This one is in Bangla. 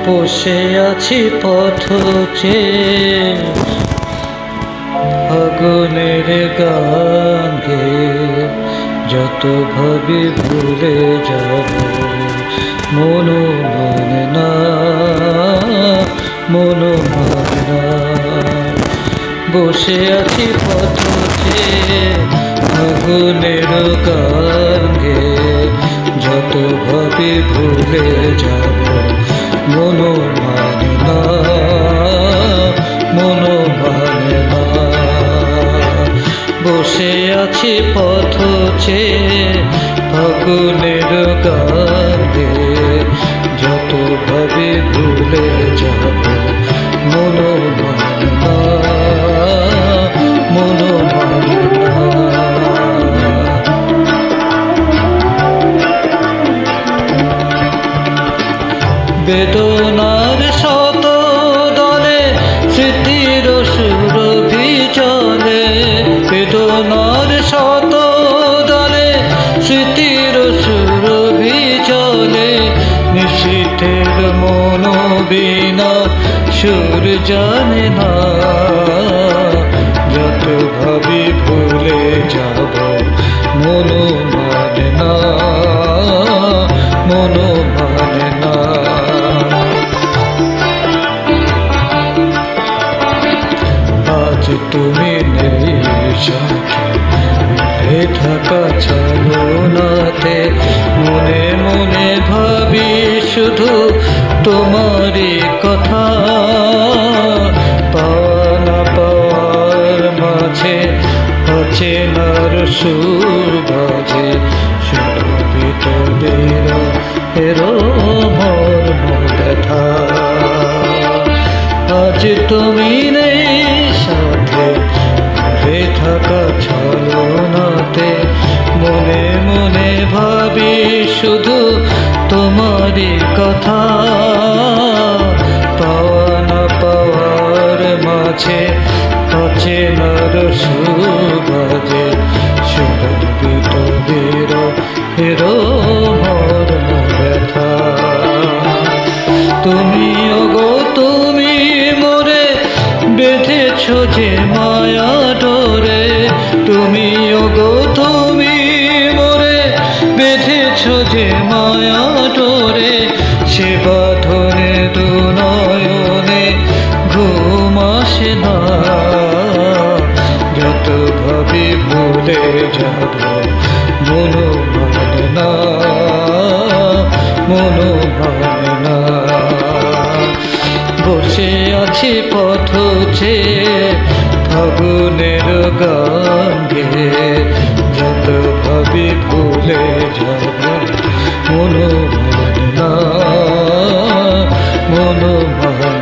বসে আছি পথ চেয়ে আগুনের গান গেয়ে, যত ভাবি ভুলে যাব মনো মানে না, মনো মানে না। বসে আছি পথ চেয়ে আগুনের গান গেয়ে, যত ভাবি ভুলে যাব মনো মানে না, মনো মানে না। বসে আছি পথ চেয়ে ফাগুনের গান গেয়ে, যত ভাবি ভুলে যাব মনো মানে না, মনো মানে না। বেদনার শত দলে স্মৃতির সুরভি চলে, বেদনার শত দলে স্মৃতির সুরভি চলে। নিশীথের মন বিনা সুর জানে না, যত ভাবি ভুলে যাব মনো মানে না, মনো মানে না। আজ তুমি নেই সাথে থাকা ছলনাতে, মনে মনে ভাবি শুধু তোমারই কথা। পাওয়া না পাওয়ার মাঝে অচেনার সুর বাজে, সুরভিত এরো মর্ম ব্যথা। আজ তুমি নেই সাথে ঘুরে থাকা ছলনাতে, মনে মনে ভাবি শুধু তোমারই কথা। পাওয়া না পাওয়ার মাঝে অচেনার সুর বাজে, সুরভিত এরো মর্ম ব্যথা। তুমি ওগো তুমি মোরে বেঁধেছ যে মায়া ডোরে, তুমি ওগো তুমি মোরে বেঁধেছ যে মায়া ডোরে। সে বাঁধনে দু নয়নে ঘুম আসে না, যত ভাবি ভুলে যাব মনো মানে না, মনো মানে না। বসে আছি পথ চেয়ে ফাগুনের গান গেয়ে, যত ভাবি ভুলে যাব মনো